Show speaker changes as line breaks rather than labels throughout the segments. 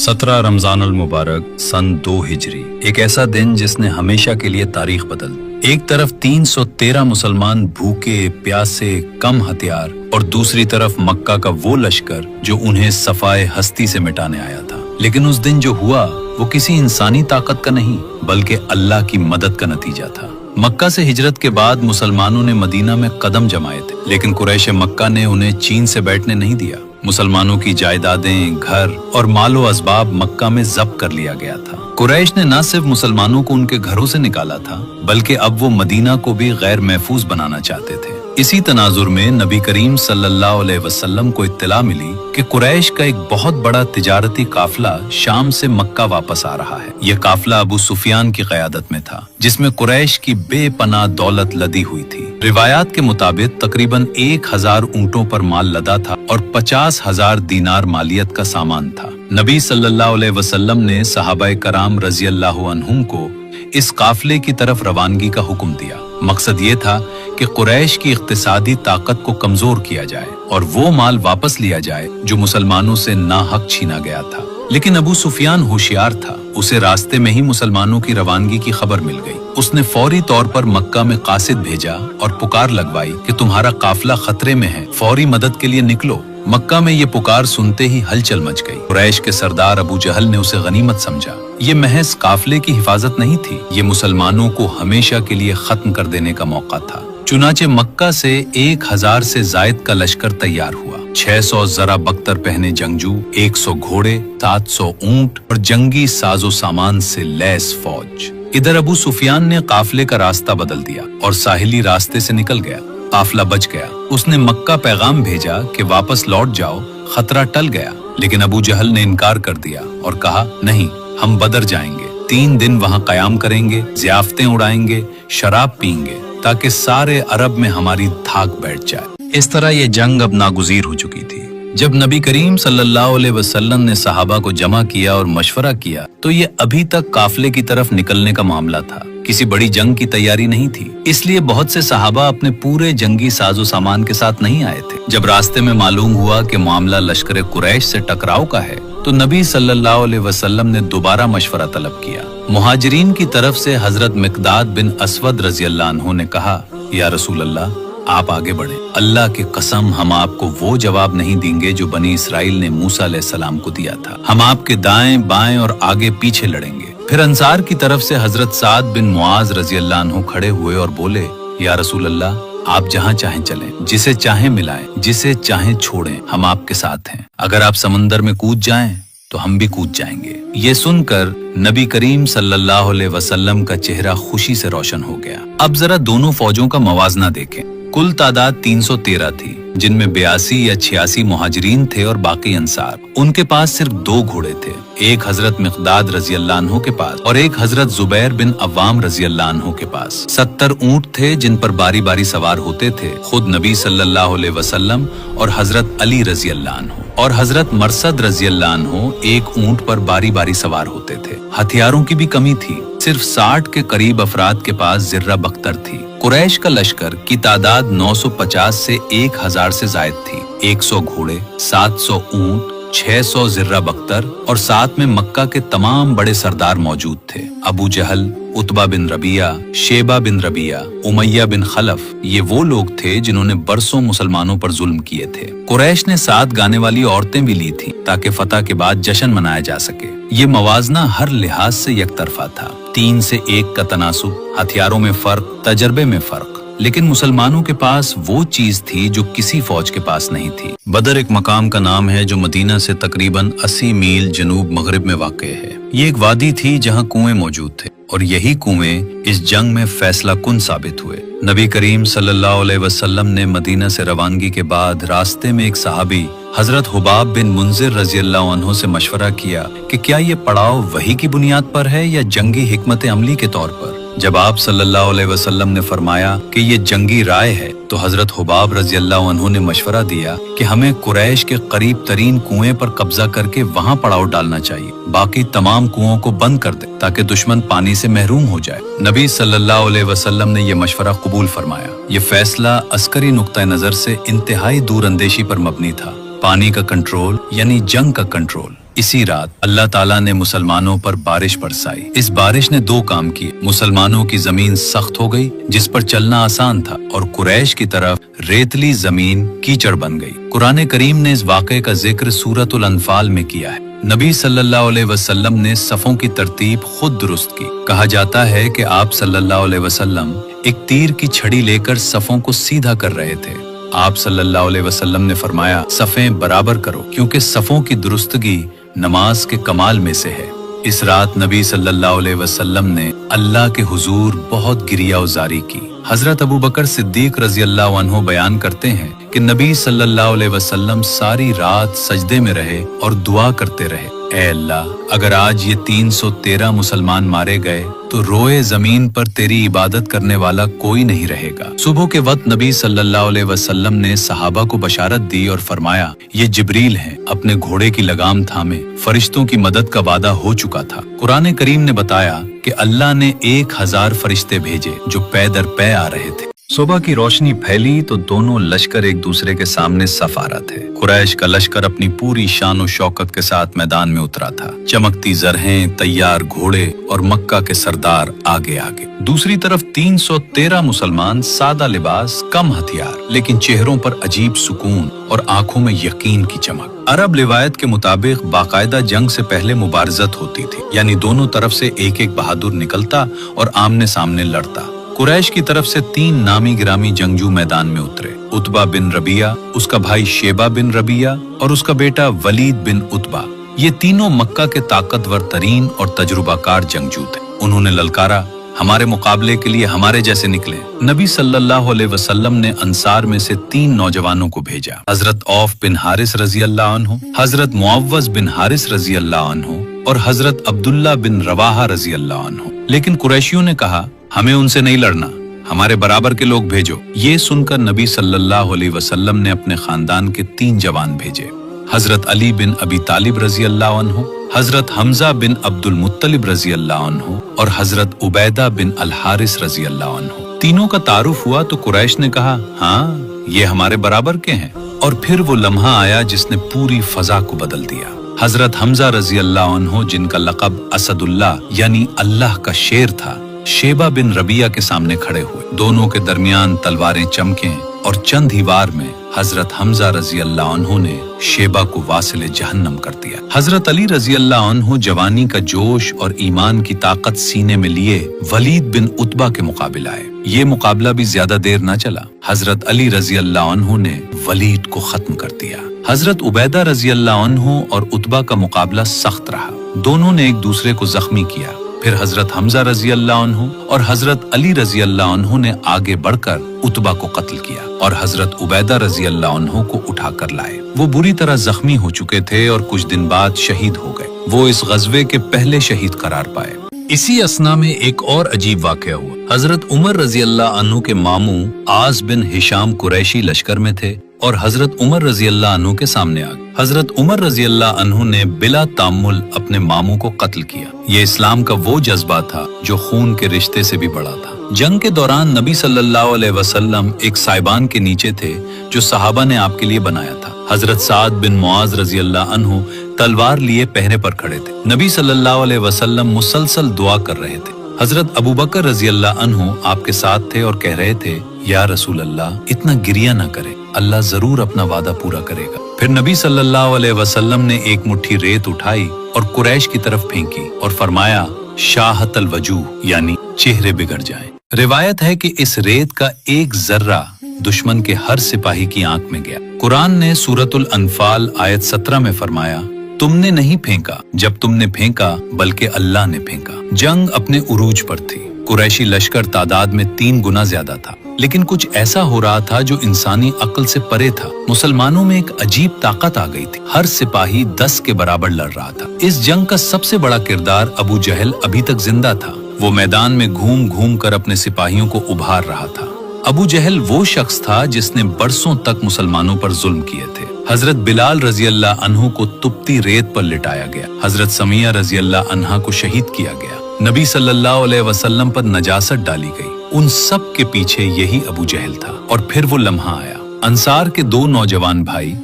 17 रमजान अल मुबारक सन 2 हिजरी, एक ऐसा दिन जिसने हमेशा के लिए तारीख बदल दी। एक तरफ 313 मुसलमान भूखे प्यासे कम हथियार और दूसरी तरफ मक्का का वो लश्कर जो उन्हें सफाए हस्ती से मिटाने आया था। लेकिन उस दिन जो हुआ वो किसी इंसानी ताकत का नहीं बल्कि अल्लाह की मदद का नतीजा था। मक्का से हिजरत के बाद मुसलमानों ने मदीना में कदम जमाए थे, लेकिन कुरैश मक्का ने उन्हें चीन से बैठने नहीं दिया। मुसलमानों की जायदादें, घर और मालो असबाब मक्का में जब्त कर लिया गया था। कुरैश ने न सिर्फ मुसलमानों को उनके घरों से निकाला था बल्कि अब वो मदीना को भी गैर महफूज बनाना चाहते थे। इसी तनाजुर में नबी करीम सल्लल्लाहु अलैहि वसल्लम को इत्तला मिली कि कुरैश का एक बहुत बड़ा तिजारती काफिला शाम से मक्का वापस आ रहा है। यह काफिला अबू सुफियान की क़यादत में था, जिसमें कुरैश की बेपनाह दौलत लदी हुई थी। रिवायात के मुताबिक तकरीबन 1000 ऊंटों पर माल लदा था और 50,000 दीनार मालियत का सामान था। नबी सल्लल्लाहु अलैहि वसल्लम ने सहाबाए कराम रज़ी अल्लाहु अन्हुम को इस काफिले की तरफ रवानगी का हुक्म दिया। मकसद ये था कि कुरैश की इक्तिसादी ताकत को कमजोर किया जाए और वो माल वापस लिया जाए जो मुसलमानों से नाहक छीना गया था। लेकिन अबू सुफियान होशियार था, उसे रास्ते में ही मुसलमानों की रवानगी की खबर मिल गई। उसने फौरी तौर पर मक्का में कासिद भेजा और पुकार लगवाई कि तुम्हारा काफिला खतरे में है, फौरी मदद के लिए निकलो। मक्का में ये पुकार सुनते ही हलचल मच गई। कुरैश के सरदार अबू जहल ने उसे गनीमत समझा। ये महज काफिले की हिफाजत नहीं थी, ये मुसलमानों को हमेशा के लिए खत्म कर देने का मौका था। चुनाचे मक्का से 1000 से जायद का लश्कर तैयार हुआ। 600 जरा बख्तर पहने जंगजू, 100 घोड़े, 700 ऊंट और जंगी साजो सामान से लैस फौज। इधर अबू सुफियान ने काफिले का रास्ता बदल दिया और साहिली रास्ते से निकल गया। काफिला बच गया। उसने मक्का पैगाम भेजा कि वापस लौट जाओ, खतरा टल गया। लेकिन अबू जहल ने इनकार कर दिया और कहा, नहीं, हम बदर जाएंगे, 3 दिन वहाँ कयाम करेंगे, ज़ियाफ़तें उड़ाएंगे, शराब पीएंगे ताकि सारे अरब में हमारी धाक बैठ जाए। इस तरह ये जंग अब नागुज़ीर हो चुकी थी। जब नबी करीम सल्लल्लाहु अलैहि वसल्लम ने सहाबा को जमा किया और मशवरा किया तो ये अभी तक काफिले की तरफ निकलने का मामला था, किसी बड़ी जंग की तैयारी नहीं थी। इसलिए बहुत से सहाबा अपने पूरे जंगी साजो सामान के साथ नहीं आए थे। जब रास्ते में मालूम हुआ कि मामला लश्कर कुरैश से टकराव का है तो नबी सल्लल्लाहु अलैहि वसल्लम ने दोबारा मशवरा तलब किया। मुहाजिरीन की तरफ से हजरत मिकदाद बिन असवद रज़ी अल्लाह अन्हु ने कहा, या रसूल अल्लाह, आप आगे बढ़े, अल्लाह की कसम हम आपको वो जवाब नहीं देंगे जो बनी इसराइल ने मूसा अलैहिस्सलाम को दिया था। हम आपके दाएं बाएं और आगे पीछे लड़ेंगे। फिर अंसार की तरफ से हजरत साद बिन मुआज रज़ी अल्लाह अन्हु खड़े हुए और बोले, या रसूल अल्लाह, आप जहाँ चाहें चलें, जिसे चाहें मिलाएं, जिसे चाहें छोड़ें, हम आपके साथ हैं। अगर आप समंदर में कूद जाएं तो हम भी कूद जाएंगे। ये सुनकर नबी करीम सल्लल्लाहु अलैहि वसल्लम का चेहरा खुशी से रोशन हो गया। अब जरा दोनों फौजों का मवाजना देखें। कुल तादाद 313 थी, जिनमें 82 या 86 मुहाजिरीन थे और बाकी अंसार। उनके पास सिर्फ 2 घोड़े थे, एक हजरत मिकदाद रज़ी अल्लाह अन्हु के पास और एक हजरत जुबैर बिन अव्वाम रज़ी अल्लाह अन्हु के पास। 70 ऊंट थे जिन पर बारी बारी सवार होते थे खुद नबी सल्लल्लाहु अलैहि वसल्लम और हजरत अली रज़ी अल्लाह अन्हु, और हजरत मरसद रज़ी अल्लाह अन्हु एक ऊंट पर बारी बारी सवार होते थे। हथियारों की भी कमी थी, सिर्फ 60 के करीब अफराद के पास जिर्रा बख्तर थी। कुरैश का लश्कर की तादाद 950 से 1000 से जायद थी। 100 घोड़े, 700 ऊंट, 600 जिर्रा बख्तर और साथ में मक्का के तमाम बड़े सरदार मौजूद थे। अबू जहल, उतबा बिन रबिया, शेबा बिन रबिया, उमैया बिन खलफ, ये वो लोग थे जिन्होंने बरसों मुसलमानों पर जुल्म किए थे। कुरैश ने साथ गाने वाली औरतें भी ली थी ताकि फतह के बाद जश्न मनाया जा सके। ये मवाजना हर लिहाज से यकतरफा था, 3 से 1 का तनासुब, हथियारों में फर्क, तजर्बे में फर्क। लेकिन मुसलमानों के पास वो चीज थी जो किसी फौज के पास नहीं थी। बदर एक मकाम का नाम है जो मदीना से तकरीबन 80 मील जनूब मगरिब में वाक़ है। ये एक वादी थी जहाँ कुएं मौजूद थे और यही कुएं इस जंग में फैसला कुन साबित हुए। नबी करीम सल्लल्लाहु अलैहि वसल्लम ने मदीना से रवानगी के बाद रास्ते में एक सहाबी हजरत हुबाब बिन मुंजिर रज़ी अल्लाह अन्हु से मशवरा किया कि क्या ये पड़ाव वही की बुनियाद पर है या जंगी हिकमत अमली के तौर पर। जब आप सल्लल्लाहु अलैहि वसल्लम ने फरमाया कि ये जंगी राय है तो हजरत हुबाब रज़ी अल्लाह अन्हु ने मशवरा दिया कि हमें कुरैश के करीब तरीन कुएं पर कब्जा करके वहां पड़ाव डालना चाहिए, बाकी तमाम कुओं को बंद कर दे ताकि दुश्मन पानी से महरूम हो जाए। नबी सल्लल्लाहु अलैहि वसल्लम ने यह मशवरा कबूल फरमाया। ये फैसला अस्करी नुक्ता नजर से इंतहाई दूर अंदेशी पर मबनी था। पानी का कंट्रोल यानी जंग का कंट्रोल, इसी रात अल्लाह ताला ने मुसलमानों पर बारिश बरसाई। इस बारिश ने दो काम किए। मुसलमानों की जमीन सख्त हो गई जिस पर चलना आसान था, और कुरैश की तरफ रेतली जमीन कीचड़ बन गई। कुरान करीम ने इस वाक़े का जिक्र सूरतुल अनफाल में किया है। नबी सल्लल्लाहु अलैहि वसल्लम ने सफ़ों की तरतीब खुद दुरुस्त की। कहा जाता है कि आप सल्लल्लाहु अलैहि वसल्लम एक तीर की छड़ी लेकर सफ़ों को सीधा कर रहे थे। आप सल्लल्लाहु अलैहि वसल्लम ने फरमाया, सफ़ें बराबर करो, क्योंकि सफ़ों की दुरुस्तगी नमाज के कमाल में से है। इस रात नबी सल्लल्लाहु अलैहि वसल्लम ने अल्लाह के हुजूर बहुत गिरिया उजारी की। हजरत अबू बकर सिद्दीक रजी अल्लाह अन्हु बयान करते हैं कि नबी सल्लल्लाहु अलैहि वसल्लम सारी रात सजदे में रहे और दुआ करते रहे, ऐ अल्लाह, अगर आज ये 313 मुसलमान मारे गए तो रोए जमीन पर तेरी इबादत करने वाला कोई नहीं रहेगा। सुबह के वक्त नबी सल्लल्लाहु अलैहि वसल्लम ने सहाबा को बशारत दी और फरमाया, ये जिब्रील हैं, अपने घोड़े की लगाम थामे, फरिश्तों की मदद का वादा हो चुका था। कुरान करीम ने बताया कि अल्लाह ने 1000 फरिश्ते भेजे जो पै दर पै आ रहे थे। सुबह की रोशनी फैली तो दोनों लश्कर एक दूसरे के सामने सफ आ रहे थे। कुरैश का लश्कर अपनी पूरी शान और शौकत के साथ मैदान में उतरा था। चमकती जरहें, तैयार घोड़े और मक्का के सरदार आगे आगे। दूसरी तरफ 313 मुसलमान, सादा लिबास, कम हथियार, लेकिन चेहरों पर अजीब सुकून और आंखों में यकीन की चमक। अरब रिवायत के मुताबिक बाकायदा जंग से पहले मुबारजत होती थी, यानी दोनों तरफ से एक एक बहादुर निकलता और आमने सामने लड़ता। कुरैश की तरफ से 3 नामी गिरामी जंगजू मैदान में उतरे। उतबा बिन रबिया, उसका भाई शेबा बिन रबिया और उसका बेटा वलीद बिन उतबा। ये तीनों मक्का के ताकतवर तरीन और तजुर्बाकार जंगजू थे। उन्होंने ललकारा, हमारे मुकाबले के लिए हमारे जैसे निकले। नबी सल्लल्लाहु अलैहि वसल्लम ने अंसार में से 3 नौजवानों को भेजा, हजरत औफ बिन हारिस रजी अल्लाह अन्हु, हजरत मुअव्वज बिन हारिस रजी अल्लाह अन्हु और हजरत अब्दुल्ला बिन रवाहा रजी अल्लाह अन्हु। लेकिन कुरैशियों ने कहा, हमें उनसे नहीं लड़ना, हमारे बराबर के लोग भेजो। ये सुनकर नबी सल्लल्लाहु अलैहि वसल्लम ने अपने खानदान के 3 जवान भेजे, हजरत अली बिन अबी तालिब रजी अल्लाह अन्हु, हजरत हमजा बिन अब्दुल मुत्तलिब रजी अल्लाह अन्हु और हजरत उबैदा बिन अल हारिस रजी अल्लाह अन्हु। तीनों का तारुफ हुआ तो कुरैश ने कहा, हाँ, ये हमारे बराबर के हैं। और फिर वो लम्हा आया जिसने पूरी फजा को बदल दिया। हजरत हमजा रजी अल्लाह अन्हु, जिनका लक़ब असदुल्लाह यानी अल्लाह का शेर था, शेबा बिन रबिया के सामने खड़े हुए। दोनों के दरमियान तलवारें चमके और चंद ही वार में हजरत हमजा रजी अल्लाह अन्हु ने शेबा को वासिले जहन्नम कर दिया। हजरत अली रजी अल्लाह अन्हु जवानी का जोश और ईमान की ताकत सीने में लिए वलीद बिन उतबा के मुकाबले आए। ये मुकाबला भी ज्यादा देर न चला। हजरत अली रजी अल्लाह अन्हु ने वलीद को खत्म कर दिया। हजरत उबैदा रजी अल्लाह अन्हु और उतबा का मुकाबला सख्त रहा। दोनों ने एक दूसरे को जख्मी किया। फिर हजरत हमजा रजी अल्लाह अन्हु और हजरत अली रजी अल्लाह अन्हु ने आगे बढ़कर उतबा को कत्ल किया और हजरत उबैदा रजी अल्लाह अन्हु को उठाकर लाए। वो बुरी तरह जख्मी हो चुके थे और कुछ दिन बाद शहीद हो गए। वो इस गज़वे के पहले शहीद करार पाए। इसी असना में एक और अजीब वाक़या हुआ। हजरत उमर रजी अल्लाह अन्हु के मामू आस बिन हिशाम कुरैशी लश्कर में थे और हजरत उमर रजी अल्लाह अन्हु के सामने आ गए। हजरत उमर रजी अल्लाह अन्हु ने बिला तामुल अपने मामू को कत्ल किया। ये इस्लाम का वो जज्बा था जो खून के रिश्ते से भी बड़ा था। जंग के दौरान नबी सल्लल्लाहु अलैहि वसल्लम एक साइबान के नीचे थे जो सहाबा ने आपके लिए बनाया था। हजरत साद बिन मुआज रजी अल्लाह अन्हु तलवार लिए पहरे पर खड़े थे। नबी सल्लल्लाहु अलैहि वसल्लम मुसलसल दुआ कर रहे थे। हजरत अबू बकर रजी अल्लाह अन्हु आपके साथ थे और कह रहे थे, या रसूल अल्लाह, इतना गिरिया न करे, अल्लाह जरूर अपना वादा पूरा करेगा। फिर नबी सल्लल्लाहु अलैहि वसल्लम ने एक मुट्ठी रेत उठाई और कुरैश की तरफ फेंकी और फरमाया, शाहतल वजूह, यानी चेहरे बिगड़ जाएं। रिवायत है कि इस रेत का एक जर्रा दुश्मन के हर सिपाही की आंख में गया। कुरान ने सूरतुल अनफाल आयत 17 में फरमाया, तुमने नहीं फेंका जब तुमने फेंका, बल्कि अल्लाह ने फेंका। जंग अपने उरूज पर थी। कुरैशी लश्कर तादाद में 3 गुना ज्यादा था, लेकिन कुछ ऐसा हो रहा था जो इंसानी अक्ल से परे था। मुसलमानों में एक अजीब ताकत आ गई थी। हर सिपाही 10 के बराबर लड़ रहा था। इस जंग का सबसे बड़ा किरदार अबू जहल अभी तक जिंदा था। वो मैदान में घूम घूम कर अपने सिपाहियों को उभार रहा था। अबू जहल वो शख्स था जिसने बरसों तक मुसलमानों पर जुल्म किए थे। हजरत बिलाल रजी अल्लाह अन्हु को तुपती रेत पर लिटाया गया। हजरत समिया रजी अल्लाह अन्हा को शहीद किया गया। नबी सल्लल्लाहु अलैहि वसल्लम पर नजासत डाली गई। उन सब के पीछे यही अबू जहल था। और फिर वो लम्हा आया। अंसार के 2 नौजवान भाई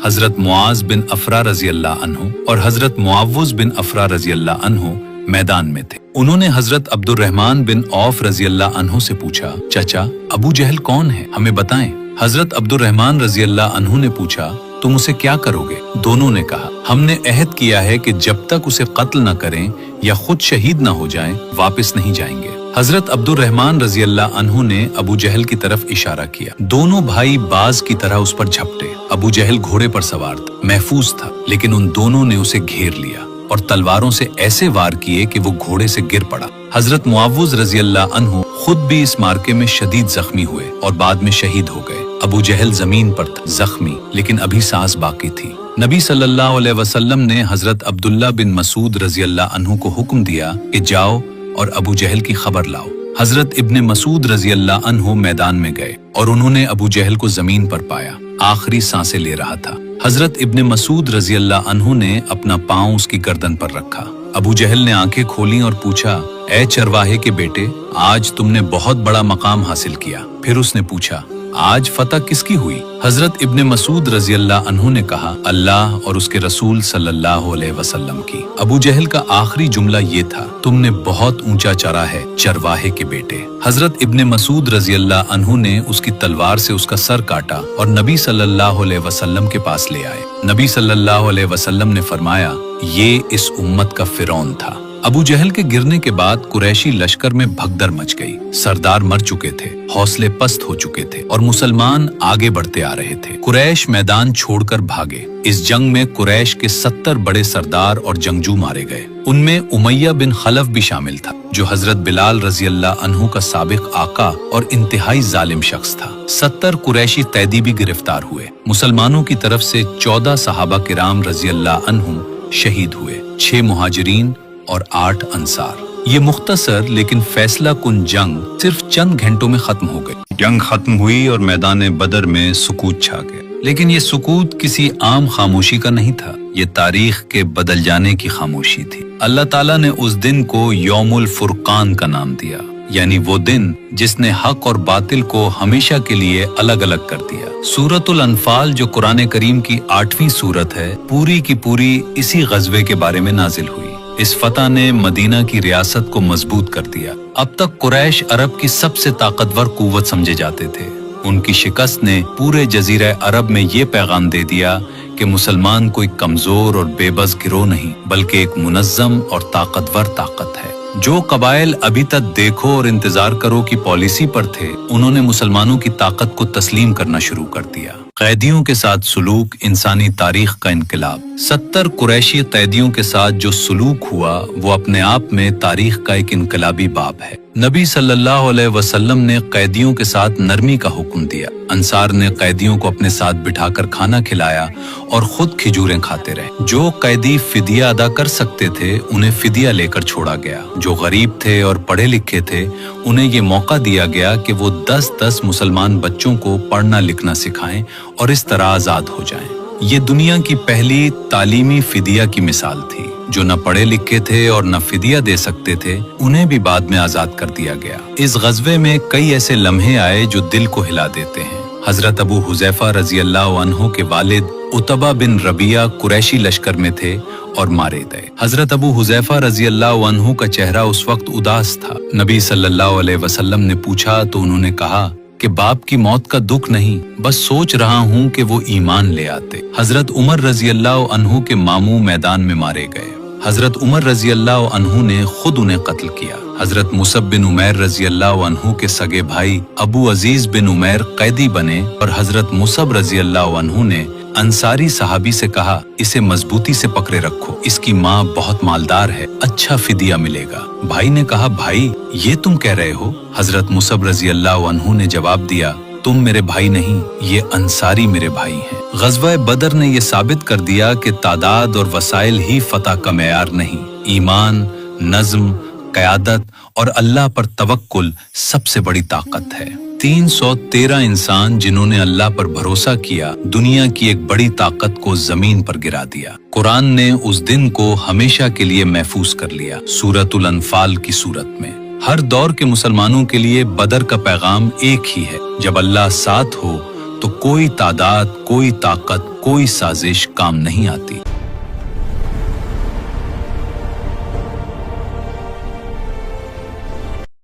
حضرت मुआज बिन अफरा रजी अल्लाह अन्हु और हजरत मुआवज बिन अफरा रजी अल्लाह अन्हु मैदान में थे। उन्होंने हजरत अब्दुर्रहमान बिन औफ रजी अल्लाह अन्हु से पूछा, चाचा अबू जहल कौन है, हमें बताएं। हजरत अब्दुर्रहमान रजी अल्लाह अन्हु ने पूछा, तुम उसे क्या करोगे? दोनों ने कहा, हमने अहद किया है कि जब तक उसे कत्ल न करें या खुद शहीद न हो जाएं, वापस नहीं जाएंगे। हजरत अब्दुर्रहमान रजी अल्लाह अन्हु ने अबू जहल की तरफ इशारा किया। दोनों भाई बाज की तरह उस पर झपटे। अबू जहल घोड़े पर सवार था, महफूज था, लेकिन उन दोनों ने उसे घेर लिया और तलवारों से ऐसे वार किए कि वो घोड़े से गिर पड़ा। हजरत मुआवज रजी अल्लाह अन्हु खुद भी इस मार्के में शदीद जख्मी हुए और बाद में शहीद हो गए। अबू जहल जमीन पर था, जख्मी, लेकिन अभी सांस बाकी थी। नबी सल्लल्लाहु अलैहि वसल्लम ने हजरत अब्दुल्ला बिन मसूद रजी अल्लाह अन्हु को हुक्म दिया कि जाओ और अबू जहल की खबर लाओ। हजरत इब्ने मसूद रजी अल्लाह अन्हु मैदान में गए और उन्होंने अबू जहल को जमीन पर पाया, आखिरी सांसें ले रहा था। हजरत इब्ने मसूद रजी अल्लाह अन्हु ने अपना पांव उसकी गर्दन पर रखा। अबू जहल ने आंखें खोली और पूछा, ए चरवाहे के बेटे, आज तुमने बहुत बड़ा मकाम हासिल किया। फिर उसने पूछा, आज फतह किसकी हुई? हजरत इब्ने मसूद रजी अल्लाह अन्हु ने कहा, अल्लाह और उसके रसूल सल्लल्लाहु अलैहि वसल्लम की। अबू जहल का आखिरी जुमला ये था, तुमने बहुत ऊंचा चरा है चरवाहे के बेटे। हजरत इब्ने मसूद रजी अल्लाह अन्हु ने उसकी तलवार से उसका सर काटा और नबी सल्लल्लाहु अलैहि वसल्लम के पास ले आए। नबी सल्लल्लाहु अलैहि वसल्लम ने फरमाया, ये इस उम्मत का फिरौन था। अबू जहल के गिरने के बाद कुरैशी लश्कर में भगदड़ मच गई। सरदार मर चुके थे, हौसले पस्त हो चुके थे और मुसलमान आगे बढ़ते आ रहे थे। कुरैश मैदान छोड़कर भागे। इस जंग में कुरैश के 70 बड़े सरदार और जंगजू मारे गए। उनमें उमैया बिन खलफ भी शामिल था, जो हजरत बिलाल रजी अल्लाह अन्हु का साबिक आका और इंतहाई जालिम शख्स था। 70 कुरैशी कैदी भी गिरफ्तार हुए। मुसलमानों की तरफ से 14 सहाबा किराम रजी अल्लाह अन्हु शहीद हुए, 6 मुहाजिरीन और 8 अंसार। ये मुख्तसर लेकिन फैसला कुन जंग सिर्फ चंद घंटों में खत्म हो गई। जंग खत्म हुई और मैदान बदर में सुकूत छा गया। लेकिन ये सुकूत किसी आम खामोशी का नहीं था, ये तारीख के बदल जाने की खामोशी थी। अल्लाह ताला ने उस दिन को यौमुल फुरकान का नाम दिया, यानी वो दिन जिसने हक और बातिल को हमेशा के लिए अलग अलग कर दिया। सूरतुल अनफाल जो कुरान करीम की 8वीं सूरत है, पूरी की पूरी इसी गज़वे के बारे में नाजिल हुई। इस फतह ने मदीना की रियासत को मजबूत कर दिया। अब तक कुरैश अरब की सबसे ताकतवर कुव्वत समझे जाते थे। उनकी शिकस्त ने पूरे जजीरा अरब में ये पैगाम दे दिया कि मुसलमान कोई कमजोर और बेबस गिरोह नहीं, बल्कि एक मुनज़्ज़म और ताकतवर ताकत है। जो कबाइल अभी तक देखो और इंतजार करो की पॉलिसी पर थे, उन्होंने मुसलमानों की ताकत को तस्लीम करना शुरू कर दिया। कैदियों के साथ सुलूक इंसानी तारीख का इनकलाब। 70 कुरैशी कैदियों के साथ जो सुलूक हुआ वो अपने आप में तारीख का एक इनकलाबी बाब है। नबी सल्लल्लाहु अलैहि वसल्लम ने कैदियों के साथ नरमी का हुक्म दिया। अंसार ने कैदियों को अपने साथ बिठाकर खाना खिलाया और खुद खिजूरें खाते रहे। जो कैदी फिदिया अदा कर सकते थे उन्हें फिदिया लेकर छोड़ा गया। जो गरीब थे और पढ़े लिखे थे उन्हें ये मौका दिया गया कि वो 10-10 मुसलमान बच्चों को पढ़ना लिखना सिखाएं और इस तरह आजाद हो जाएं। ये दुनिया की पहली तालीमी फिदिया की मिसाल थी। जो न पढ़े लिखे थे और न फिदिया दे सकते थे उन्हें भी बाद में आजाद कर दिया गया। इस गज़वे में कई ऐसे लम्हे आए जो दिल को हिला देते हैं। हजरत अबू हुज़ैफा रजी अल्लाह अन्हु के वालिद उतबा बिन रबिया कुरैशी लश्कर में थे और मारे गए। हजरत अबू हुज़ैफा रजी अल्लाह अन्हु का चेहरा उस वक्त उदास था। नबी सल्लल्लाहु अलैहि वसल्लम ने पूछा तो उन्होंने कहा कि बाप की मौत का दुख नहीं, बस सोच रहा हूँ कि वो ईमान ले आते। हजरत उमर रजी अल्लाह अन्हु के मामू मैदान में मारे गए। हजरत उमर रजी अल्लाह अन्हु ने खुद उन्हें कत्ल किया। हजरत मुसब बिन उमैर रजी अल्लाह अन्हु के सगे भाई अबू अजीज बिन उमैर कैदी बने और हजरत मुसब रजी अल्लाह अन्हु ने अंसारी सहाबी से कहा, इसे मजबूती से पकड़े रखो, इसकी माँ बहुत मालदार है, अच्छा फिदिया मिलेगा। भाई ने कहा, भाई ये तुम कह रहे हो? हजरत मुसब रजी अल्लाह अन्हु ने जवाब दिया, तुम मेरे भाई नहीं, ये अंसारी मेरे भाई हैं। ग़ज़वा बदर ने ये साबित कर दिया कि तादाद और वसाइल ही फतह का मेयार नहीं, ईमान, नज़्म, क़यादत और अल्लाह पर तवक्कुल सबसे बड़ी ताकत है। 313 इंसान जिन्होंने अल्लाह पर भरोसा किया, दुनिया की एक बड़ी ताकत को जमीन पर गिरा दिया। कुरान ने उस दिन को हमेशा के लिए महफूज कर लिया सूरतुल अनफाल की सूरत में। हर दौर के मुसलमानों के लिए बदर का पैगाम एक ही है, जब अल्लाह साथ हो تو کوئی تعداد، کوئی طاقت، کوئی سازش کام نہیں آتی۔